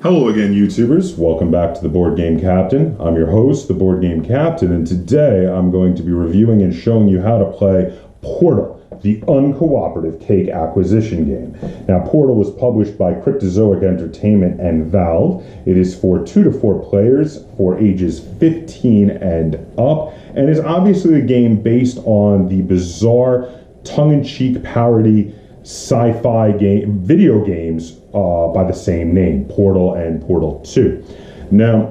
Hello again, YouTubers. Welcome back to the Board Game Captain. I'm your host, the Board Game Captain, and today I'm going to be reviewing and showing you how to play Portal, the uncooperative cake acquisition game. Now, Portal was published by Cryptozoic Entertainment and Valve. It is for 2 to 4 players for ages 15 and up, and is obviously a game based on the bizarre, tongue-in-cheek parody sci-fi video games by the same name, Portal and Portal 2. Now,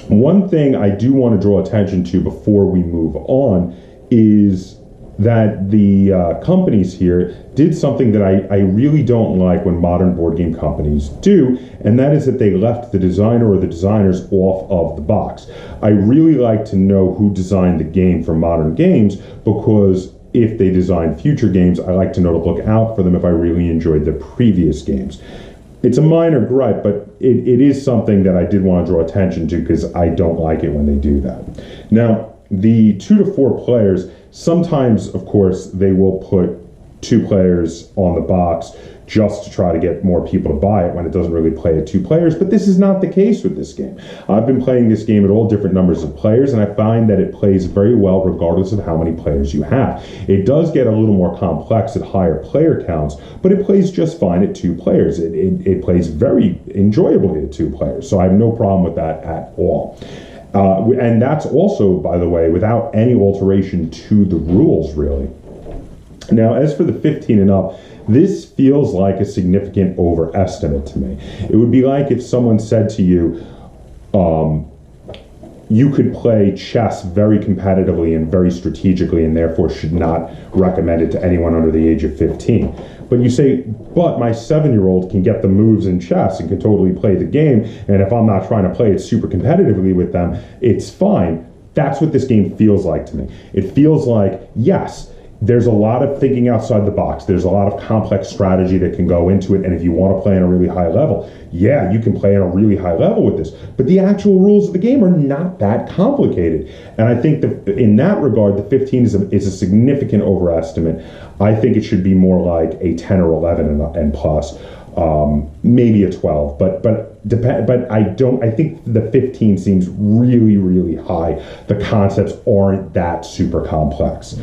one thing I do want to draw attention to before we move on is that the companies here did something that I really don't like when modern board game companies do, and that is that they left the designer or the designers off of the box. I really like to know who designed the game for modern games, because if they design future games, I like to know to look out for them if I really enjoyed the previous games. It's a minor gripe, but it is something that I did want to draw attention to because I don't like it when they do that. Now, the 2 to 4 players, sometimes, of course, they will put 2 players on the box just to try to get more people to buy it when it doesn't really play at 2 players, but this is not the case with this game. I've been playing this game at all different numbers of players, and I find that it plays very well regardless of how many players you have. It does get a little more complex at higher player counts, but it plays just fine at 2 players. It plays very enjoyably at 2 players, so I have no problem with that at all. And that's also, by the way, without any alteration to the rules, really. Now, as for the 15 and up, this feels like a significant overestimate to me. It would be like if someone said to you, you could play chess very competitively and very strategically and therefore should not recommend it to anyone under the age of 15. But you say, but my 7-year-old can get the moves in chess and can totally play the game, and if I'm not trying to play it super competitively with them, it's fine. That's what this game feels like to me. It feels like, yes, there's a lot of thinking outside the box. There's a lot of complex strategy that can go into it, and if you want to play on a really high level, yeah, you can play on a really high level with this. But the actual rules of the game are not that complicated. And I think that in that regard, the 15 is a significant overestimate. I think it should be more like a 10 or 11 and plus, maybe a 12. But I think the 15 seems really, really high. The concepts aren't that super complex.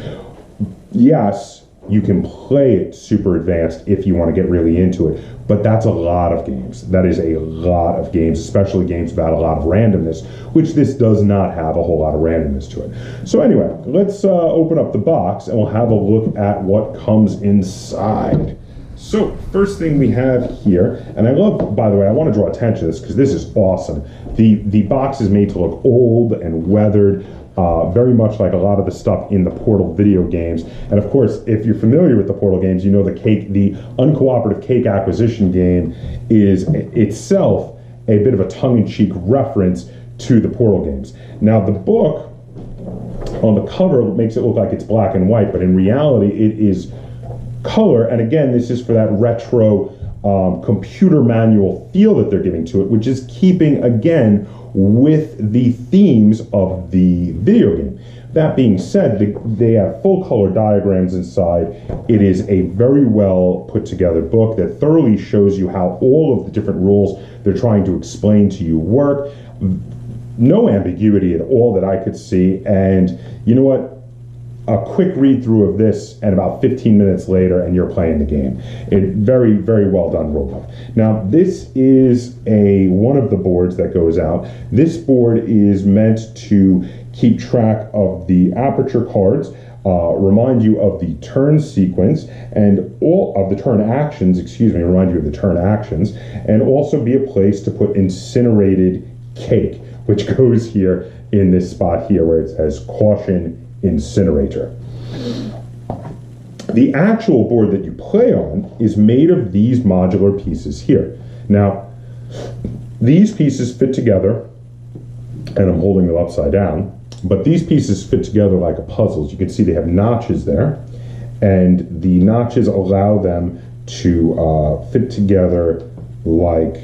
Yes, you can play it super advanced if you want to get really into it, but that's a lot of games. That is a lot of games, especially games without a lot of randomness, which this does not have a whole lot of randomness to it. So anyway, let's open up the box and we'll have a look at what comes inside. So first thing we have here, and I love, by the way, I want to draw attention to this because this is awesome. The box is made to look old and weathered, very much like a lot of the stuff in the Portal video games. And of course, if you're familiar with the Portal games, you know the uncooperative cake acquisition game is itself a bit of a tongue-in-cheek reference to the Portal games. Now, the book on the cover makes it look like it's black and white, but in reality, it is color. And again, this is for that retro computer manual feel that they're giving to it, which is keeping, again, with the themes of the video game. That being said, they have full color diagrams inside. It is a very well put together book that thoroughly shows you how all of the different rules they're trying to explain to you work. No ambiguity at all that I could see. And you know what? A quick read through of this and about 15 minutes later and you're playing the game. Very, very well done rulebook. Now, this is one of the boards that goes out. This board is meant to keep track of the aperture cards, remind you of the turn sequence and all of the turn actions, remind you of the turn actions, and also be a place to put incinerated cake, which goes here in this spot here where it says caution incinerator. The actual board that you play on is made of these modular pieces here. Now, these pieces fit together, and I'm holding them upside down, but these pieces fit together like a puzzle. As you can see, they have notches there, and the notches allow them to fit together like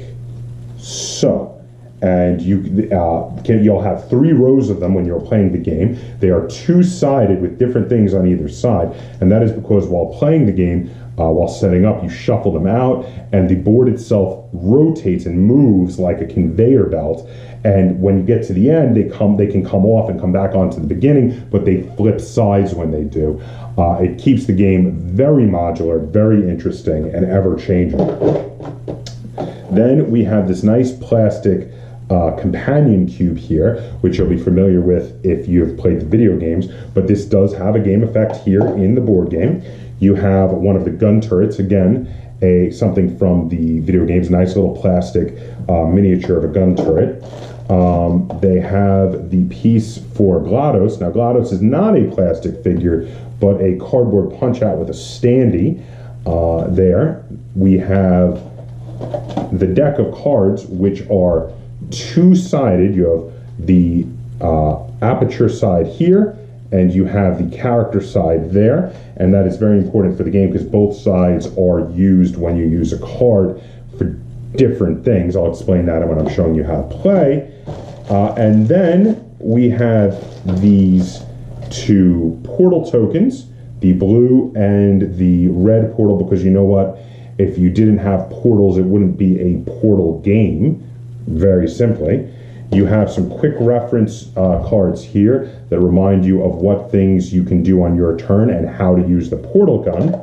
so. And you'll have 3 rows of them when you're playing the game. They are 2-sided with different things on either side, and that is because while playing the game, while setting up. You shuffle them out, and the board itself rotates and moves like a conveyor belt. And when you get to the end, they can come off and come back onto the beginning, but they flip sides when they do. It keeps the game very modular, very interesting, and ever-changing. Then we have this nice plastic companion cube here, which you'll be familiar with if you've played the video games, but this does have a game effect here in the board game. You have one of the gun turrets, again, something from the video games, nice little plastic miniature of a gun turret. They have the piece for GLaDOS. Now, GLaDOS is not a plastic figure, but a cardboard punch-out with a standee there. We have the deck of cards, which are two-sided. You have the aperture side here, and you have the character side there, and that is very important for the game because both sides are used when you use a card for different things. I'll explain that when I'm showing you how to play. And then we have these two portal tokens, the blue and the red portal, because you know what? If you didn't have portals, it wouldn't be a portal game, very simply. You have some quick reference cards here that remind you of what things you can do on your turn and how to use the portal gun.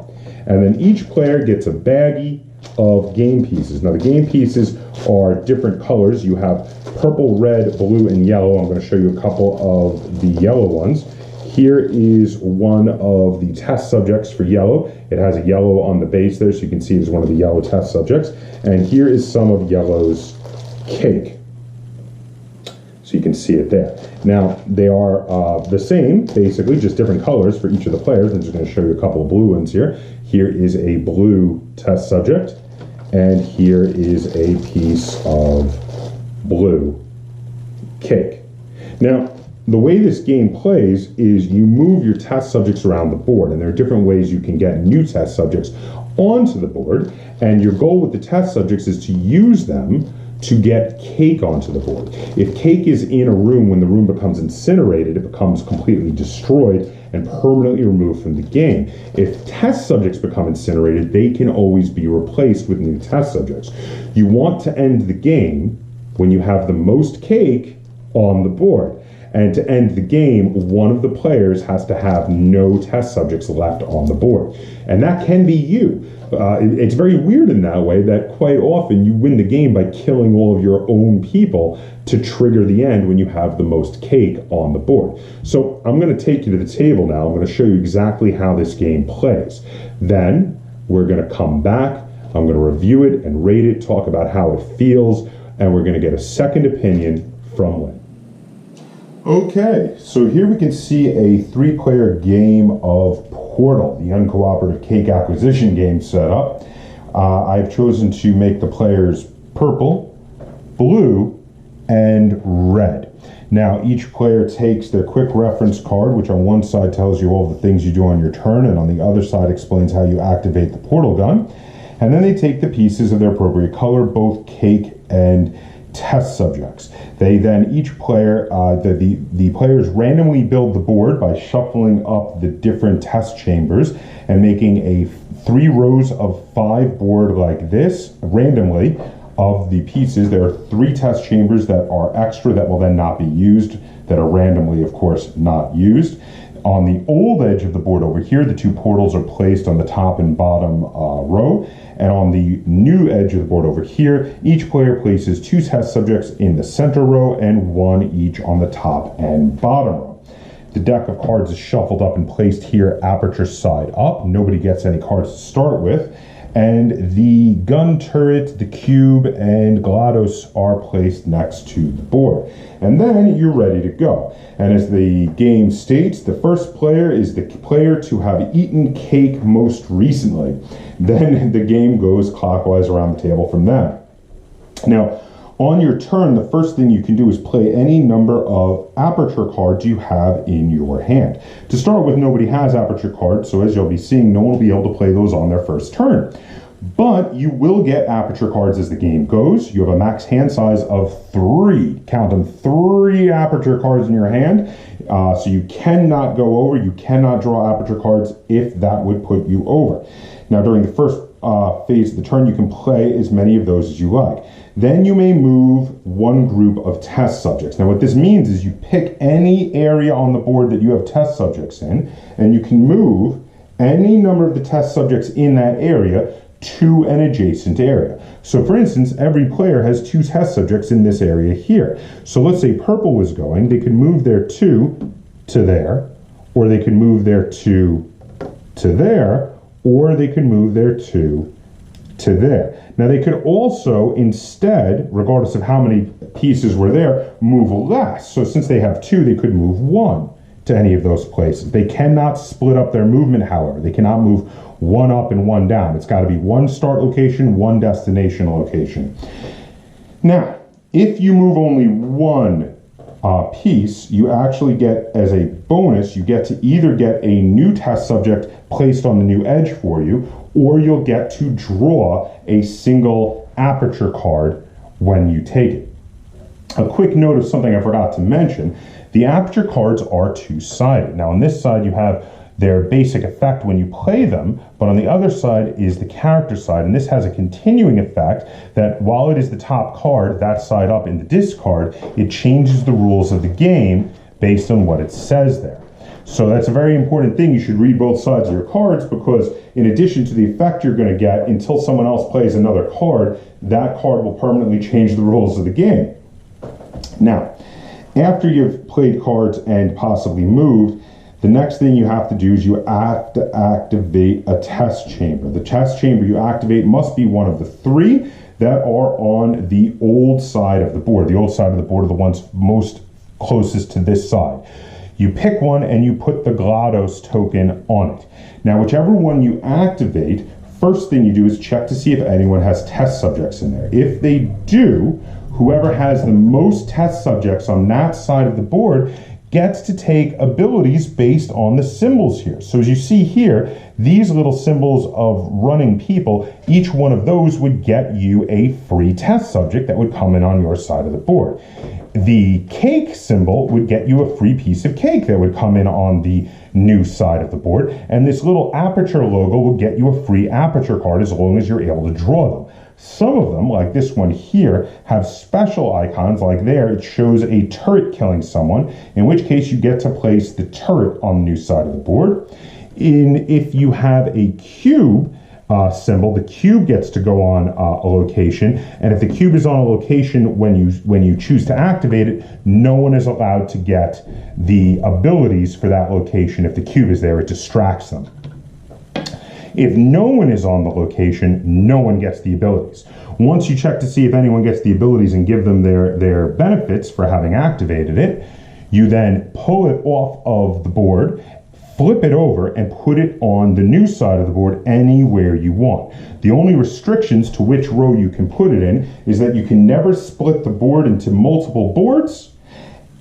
And then each player gets a baggie of game pieces. Now the game pieces are different colors. You have purple, red, blue, and yellow. I'm going to show you a couple of the yellow ones. Here is one of the test subjects for yellow. It has a yellow on the base there, so you can see it is one of the yellow test subjects. And here is some of yellow's cake. So you can see it there. Now, they are the same, basically, just different colors for each of the players. I'm just going to show you a couple of blue ones here. Here is a blue test subject, and here is a piece of blue cake. Now, the way this game plays is you move your test subjects around the board, and there are different ways you can get new test subjects onto the board, and your goal with the test subjects is to use them to get cake onto the board. If cake is in a room, when the room becomes incinerated, it becomes completely destroyed and permanently removed from the game. If test subjects become incinerated, they can always be replaced with new test subjects. You want to end the game when you have the most cake on the board. And to end the game, one of the players has to have no test subjects left on the board. And that can be you. It's very weird in that way that quite often you win the game by killing all of your own people to trigger the end when you have the most cake on the board. So I'm going to take you to the table now. I'm going to show you exactly how this game plays. Then we're going to come back. I'm going to review it and rate it, talk about how it feels, and we're going to get a second opinion from Lynn. Okay, so here we can see a 3-player game of Portal, the uncooperative cake acquisition game set up. I've chosen to make the players purple, blue, and red. Now, each player takes their quick reference card, which on one side tells you all the things you do on your turn, and on the other side explains how you activate the portal gun. And then they take the pieces of their appropriate color, both cake and test subjects. They then, each player, the players randomly build the board by shuffling up the different test chambers and making a 3 rows of 5 board like this, randomly, of the pieces. There are 3 test chambers that are extra that will then not be used, that are randomly, of course, not used. On the old edge of the board over here, the 2 portals are placed on the top and bottom row. And on the new edge of the board over here, each player places 2 test subjects in the center row and 1 each on the top and bottom row. The deck of cards is shuffled up and placed here, aperture side up. Nobody gets any cards to start with. And the gun turret, the cube, and GLaDOS are placed next to the board. And then you're ready to go. And as the game states, the first player is the player to have eaten cake most recently. Then the game goes clockwise around the table from there. Now, on your turn, the first thing you can do is play any number of aperture cards you have in your hand. To start with, nobody has aperture cards, so as you'll be seeing, no one will be able to play those on their first turn. But you will get aperture cards as the game goes. You have a max hand size of 3. Count them, 3 aperture cards in your hand. So you cannot go over. You cannot draw aperture cards if that would put you over. Now, during the first phase of the turn, you can play as many of those as you like. Then you may move one group of test subjects. Now, what this means is you pick any area on the board that you have test subjects in, and you can move any number of the test subjects in that area to an adjacent area. So for instance, every player has 2 test subjects in this area here. So let's say purple was going, they could move their 2 to there, or they could move their 2 to there, or they could move their 2 to there. Now they could also instead, regardless of how many pieces were there, move less. So since they have 2, they could move 1 to any of those places. They cannot split up their movement, however. They cannot move 1 up and 1 down. It's got to be 1 start location, 1 destination location. Now, if you move only 1 piece, you actually get, as a bonus, you get to either get a new test subject placed on the new edge for you, or you'll get to draw a single aperture card when you take it. A quick note of something I forgot to mention: the aperture cards are 2-sided. Now on this side you have their basic effect when you play them, but on the other side is the character side, and this has a continuing effect that while it is the top card, that side up in the discard, it changes the rules of the game based on what it says there. So that's a very important thing. You should read both sides of your cards, because in addition to the effect you're going to get, until someone else plays another card, that card will permanently change the rules of the game. Now, after you've played cards and possibly moved, the next thing you have to do is you have to activate a test chamber. The test chamber you activate must be one of the 3 that are on the old side of the board. The old side of the board are the ones most closest to this side. You pick one and you put the GLaDOS token on it. Now, whichever one you activate, first thing you do is check to see if anyone has test subjects in there. If they do, whoever has the most test subjects on that side of the board gets to take abilities based on the symbols here. So as you see here, these little symbols of running people, each one of those would get you a free test subject that would come in on your side of the board. The cake symbol would get you a free piece of cake that would come in on the new side of the board. And this little aperture logo will get you a free aperture card as long as you're able to draw them. Some of them, like this one here, have special icons. Like there, it shows a turret killing someone, in which case you get to place the turret on the new side of the board. If you have a cube symbol, the cube gets to go on a location, and if the cube is on a location when you choose to activate it, no one is allowed to get the abilities for that location. If the cube is there, it distracts them. If no one is on the location, no one gets the abilities. Once you check to see if anyone gets the abilities and give them their benefits for having activated it, you then pull it off of the board, flip it over, and put it on the new side of the board anywhere you want. The only restrictions to which row you can put it in is that you can never split the board into multiple boards,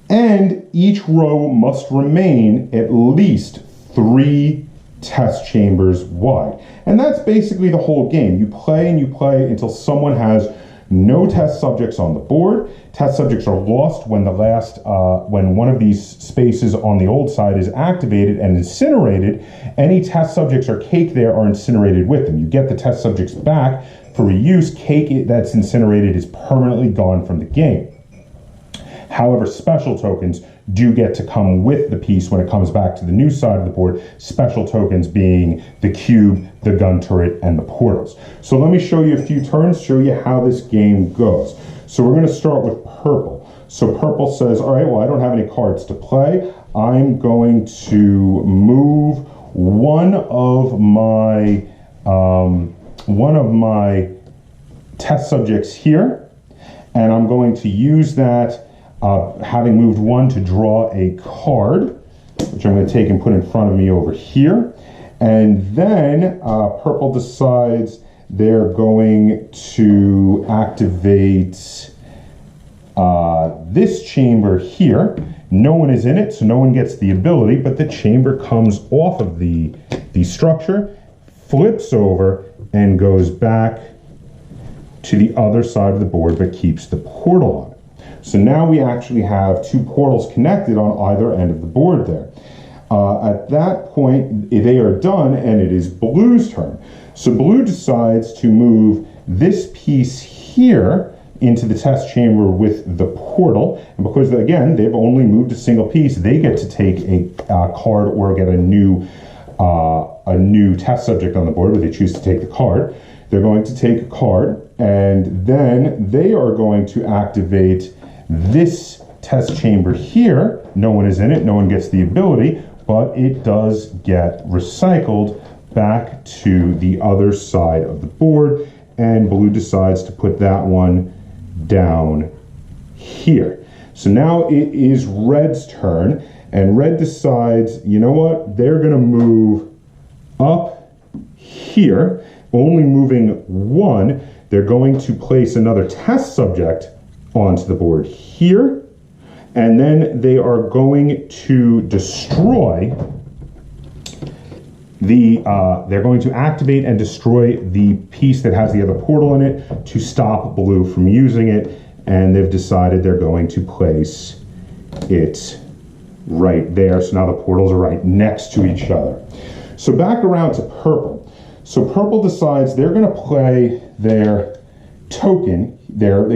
and each row must remain at least 3 test chambers wide. And that's basically the whole game. You play and you play until someone has no test subjects on the board. Test subjects are lost when when one of these spaces on the old side is activated and incinerated. Any test subjects or cake there are incinerated with them. You get the test subjects back for reuse. Cake that's incinerated is permanently gone from the game. However, special tokens do get to come with the piece when it comes back to the new side of the board, special tokens being the cube, the gun turret, and the portals. So let me show you a few turns, show you how this game goes. So we're going to start with purple. So purple says, all right, well, I don't have any cards to play. I'm going to move one of my test subjects here, and I'm going to use that having moved 1 to draw a card, which I'm going to take and put in front of me over here. And then purple decides they're going to activate this chamber here. No one is in it, so no one gets the ability, but the chamber comes off of the structure, flips over, and goes back to the other side of the board, but keeps the portal on it. So now we actually have 2 portals connected on either end of the board there. At that point, they are done, and it is blue's turn. So blue decides to move this piece here into the test chamber with the portal, and because again they've only moved a single piece, they get to take a card or get a new test subject on the board, where they choose to take the card. They're going to take a card, and then they are going to activate this test chamber here. No one is in it, no one gets the ability, but it does get recycled back to the other side of the board, and blue decides to put that one down here. So now it is red's turn, and red decides, you know what, they're going to move up here, only moving one. They're going to place another test subject onto the board here, and then they are going to destroy they're going to activate and destroy the piece that has the other portal in it to stop blue from using it, and they've decided they're going to place it right there. So now the portals are right next to each other. So back around to purple. So purple decides they're going to play their token, their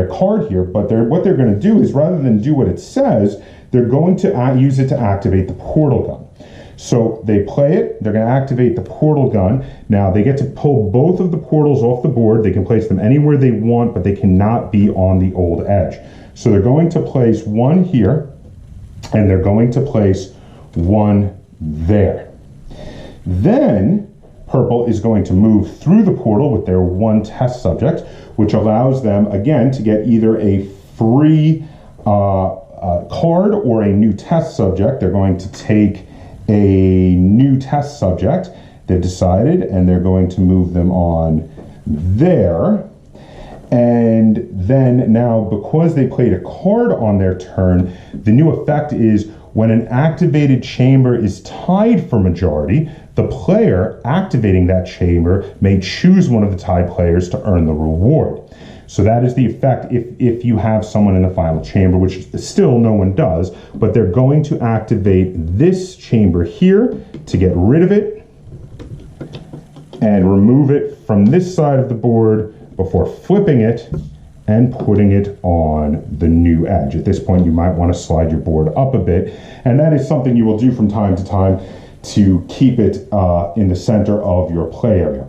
card here, but what they're going to do is, rather than do what it says, they're going to use it to activate the portal gun. So they play it, they're going to activate the portal gun. Now they get to pull both of the portals off the board. They can place them anywhere they want, but they cannot be on the old edge. So they're going to place one here, and they're going to place one there. Then purple is going to move through the portal with their one test subject, which allows them, again, to get either a free card or a new test subject. They're going to take a new test subject, they've decided, and they're going to move them on there. And then now, because they played a card on their turn, the new effect is when an activated chamber is tied for majority, the player activating that chamber may choose one of the tied players to earn the reward. So that is the effect if you have someone in the final chamber, which still no one does, but they're going to activate this chamber here to get rid of it and remove it from this side of the board before flipping it and putting it on the new edge. At this point, you might want to slide your board up a bit, and that is something you will do from time to time to keep it in the center of your play area.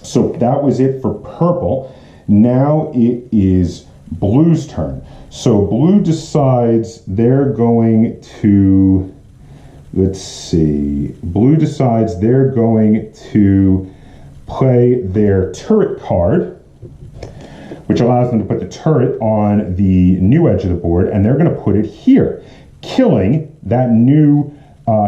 So that was it for purple. Now it is blue's turn. So blue decides they're going to, blue decides they're going to play their turret card, which allows them to put the turret on the new edge of the board, and they're going to put it here, killing that new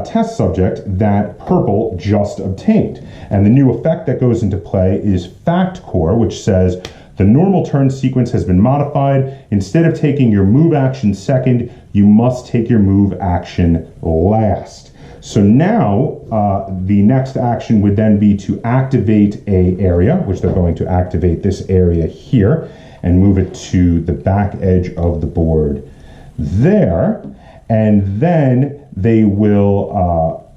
test subject that purple just obtained. And the new effect that goes into play is Fact Core, which says, the normal turn sequence has been modified. Instead of taking your move action second, you must take your move action last. So now the next action would then be to activate a area, which they're going to activate this area here and move it to the back edge of the board there. And then they will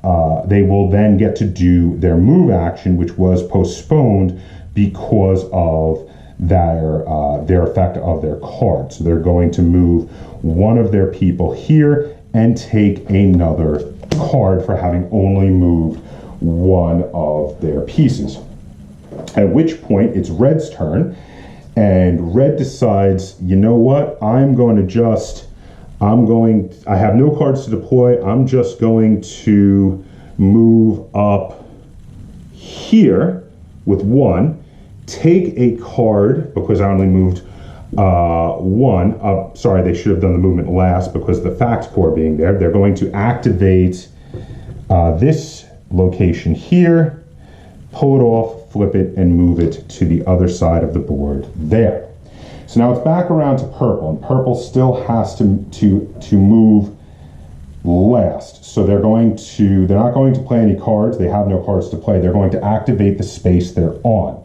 then get to do their move action, which was postponed because of their effect of their card. So they're going to move one of their people here and take another card for having only moved one of their pieces. At which point it's red's turn, and red decides, you know what, I have no cards to deploy, I'm just going to move up here with one, take a card, because I only moved one. Sorry, they should have done the movement last because the fact core being there. They're going to activate this location here, pull it off, flip it, and move it to the other side of the board there. So now it's back around to purple, and purple still has to move last. So they're not going to play any cards. They have no cards to play. They're going to activate the space they're on.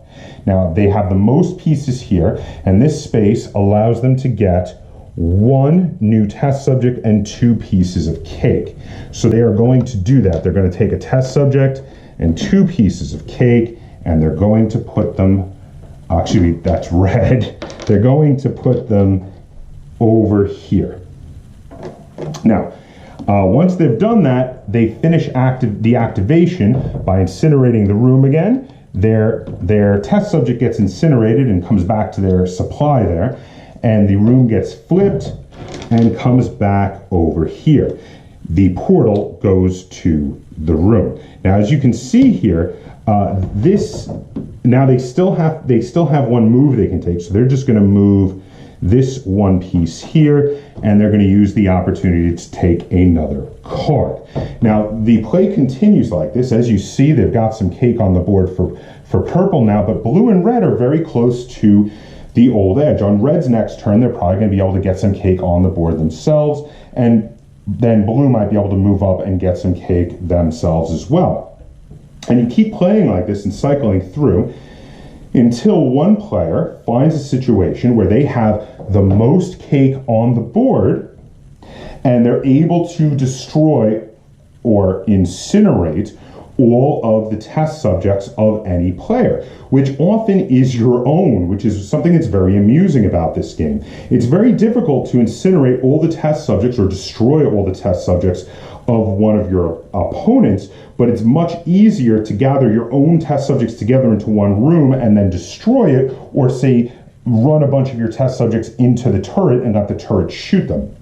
Now, they have the most pieces here, and this space allows them to get one new test subject and 2 pieces of cake. So they are going to do that. They're going to take a test subject and 2 pieces of cake, and they're going to put them, actually that's red, they're going to put them over here. Now, once they've done that, they finish the activation by incinerating the room again. Their test subject gets incinerated and comes back to their supply there, and the room gets flipped and comes back over here. The portal goes to the room. Now, as you can see here, now they still have one move they can take, so they're just going to move this one piece here, and they're going to use the opportunity to take another card. Now, the play continues like this. As you see, they've got some cake on the board for purple now, but blue and red are very close to the old edge. On red's next turn, they're probably going to be able to get some cake on the board themselves, and then blue might be able to move up and get some cake themselves as well. And you keep playing like this and cycling through until one player finds a situation where they have the most cake on the board and they're able to destroy or incinerate all of the test subjects of any player, which often is your own, which is something that's very amusing about this game. It's very difficult to incinerate all the test subjects or destroy all the test subjects of one of your opponents, but it's much easier to gather your own test subjects together into one room and then destroy it, or say run a bunch of your test subjects into the turret and let the turret shoot them.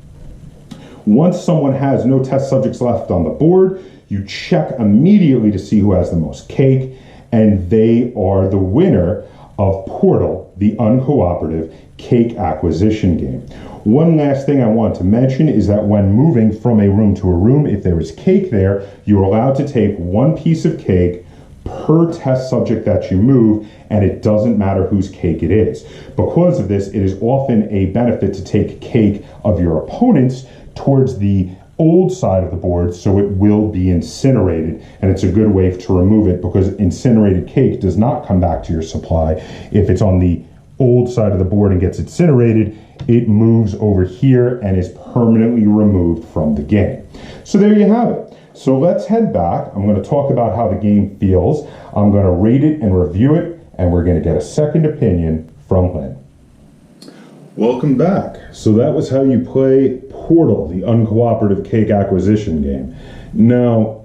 Once someone has no test subjects left on the board, you check immediately to see who has the most cake, and they are the winner of Portal, the uncooperative cake acquisition game. One last thing I want to mention is that when moving from a room to a room, if there is cake there, you're allowed to take 1 piece of cake per test subject that you move, and it doesn't matter whose cake it is. Because of this, it is often a benefit to take cake of your opponent's towards the old side of the board, so it will be incinerated, and it's a good way to remove it, because incinerated cake does not come back to your supply. If it's on the old side of the board and gets incinerated, it moves over here and is permanently removed from the game. So there you have it. So let's head back. I'm going to talk about how the game feels. I'm going to rate it and review it, and we're going to get a second opinion from Lynn. Welcome back. So that was how you play Portal, the uncooperative cake acquisition game. Now,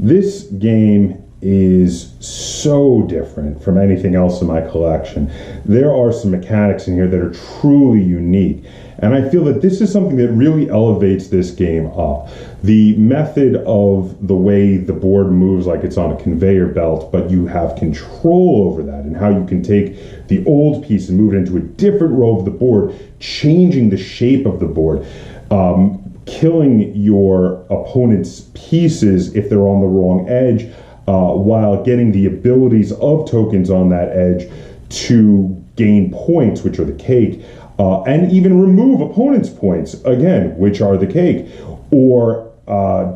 this game is so different from anything else in my collection. There are some mechanics in here that are truly unique, and I feel that this is something that really elevates this game up. The method of the way the board moves like it's on a conveyor belt, but you have control over that, and how you can take the old piece and move it into a different row of the board, changing the shape of the board, killing your opponent's pieces if they're on the wrong edge, while getting the abilities of tokens on that edge to gain points, which are the cake, and even remove opponent's points, again, which are the cake, or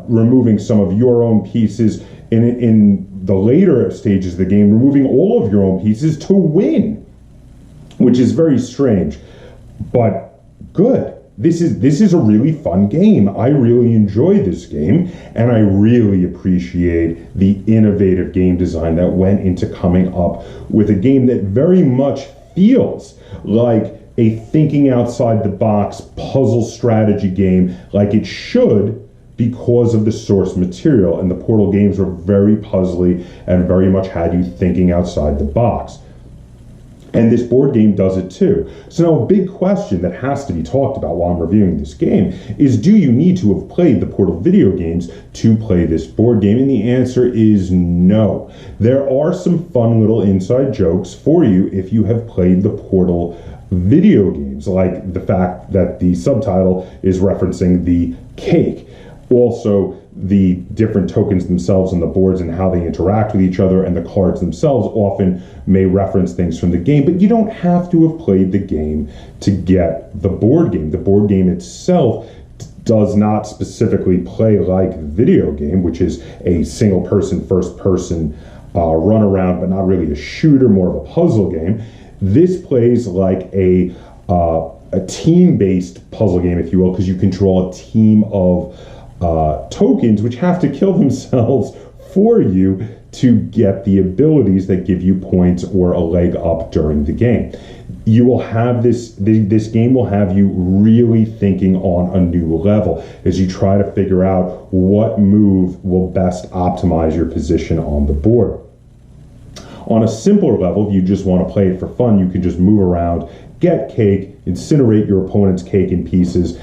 removing some of your own pieces in the later stages of the game, removing all of your own pieces to win, which is very strange, but good. This is a really fun game. I really enjoy this game, and I really appreciate the innovative game design that went into coming up with a game that very much feels like a thinking outside the box puzzle strategy game, like it should, because of the source material. And the Portal games were very puzzly and very much had you thinking outside the box. And this board game does it too. So now a big question that has to be talked about while I'm reviewing this game is, do you need to have played the Portal video games to play this board game? And the answer is no. There are some fun little inside jokes for you if you have played the Portal video games, like the fact that the subtitle is referencing the cake. Also, the different tokens themselves on the boards and how they interact with each other, and the cards themselves often may reference things from the game, but you don't have to have played the game to get the board game. The board game itself does not specifically play like the video game, which is a single person, first person run around, but not really a shooter, more of a puzzle game. This plays like a team-based puzzle game, if you will, because you control a team of tokens which have to kill themselves for you to get the abilities that give you points or a leg up during the game. You will have this game will have you really thinking on a new level as you try to figure out what move will best optimize your position on the board. On a simpler level, if you just want to play it for fun, you can just move around, get cake, incinerate your opponent's cake in pieces,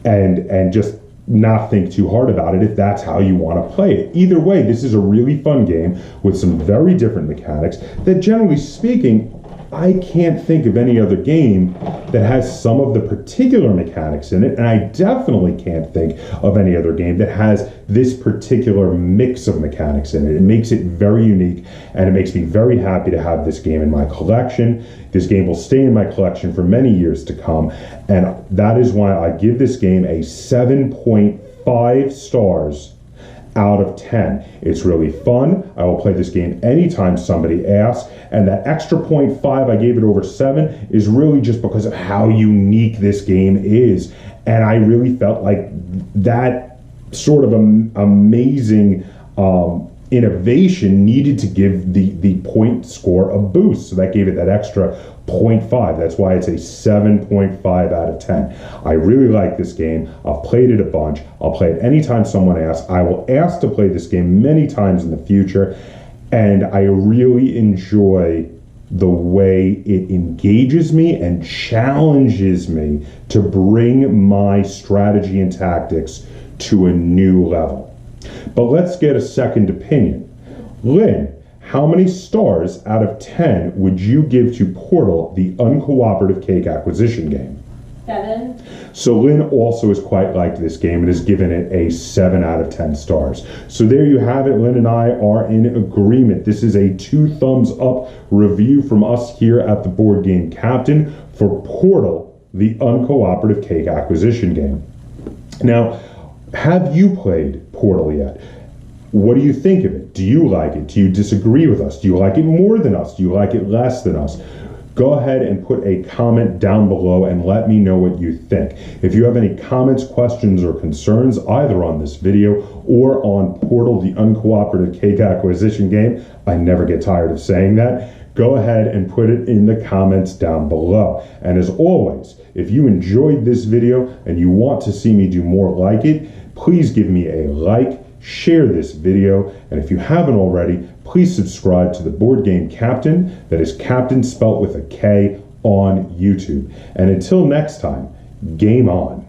and just not think too hard about it if that's how you want to play it. Either way, this is a really fun game with some very different mechanics that, generally speaking, I can't think of any other game that has some of the particular mechanics in it, and I definitely can't think of any other game that has this particular mix of mechanics in it. It makes it very unique, and it makes me very happy to have this game in my collection. This game will stay in my collection for many years to come, and that is why I give this game a 7.5 stars out of 10. It's really fun. I will play this game anytime somebody asks, and that extra 0.5 I gave it over 7 is really just because of how unique this game is. And I really felt like that sort of amazing innovation needed to give the point score a boost. So that gave it that extra 0.5. That's why it's a 7.5 out of 10. I really like this game. I've played it a bunch. I'll play it anytime someone asks. I will ask to play this game many times in the future, and I really enjoy the way it engages me and challenges me to bring my strategy and tactics to a new level. But let's get a second opinion. Lynn, how many stars out of 10 would you give to Portal, the uncooperative cake acquisition game? 7. So Lynn also has quite liked this game and has given it a 7 out of 10 stars. So there you have it. Lynn and I are in agreement. This is a 2 thumbs up review from us here at the Board Game Captain for Portal, the uncooperative cake acquisition game. Now, have you played Portal yet? What do you think of it? Do you like it? Do you disagree with us? Do you like it more than us? Do you like it less than us? Go ahead and put a comment down below and let me know what you think. If you have any comments, questions, or concerns either on this video or on Portal, the uncooperative cake acquisition game, I never get tired of saying that, go ahead and put it in the comments down below. And as always, if you enjoyed this video and you want to see me do more like it, please give me a like, share this video, and if you haven't already, please subscribe to the Board Game Captain, that is Captain spelt with a K, on YouTube. And until next time, game on.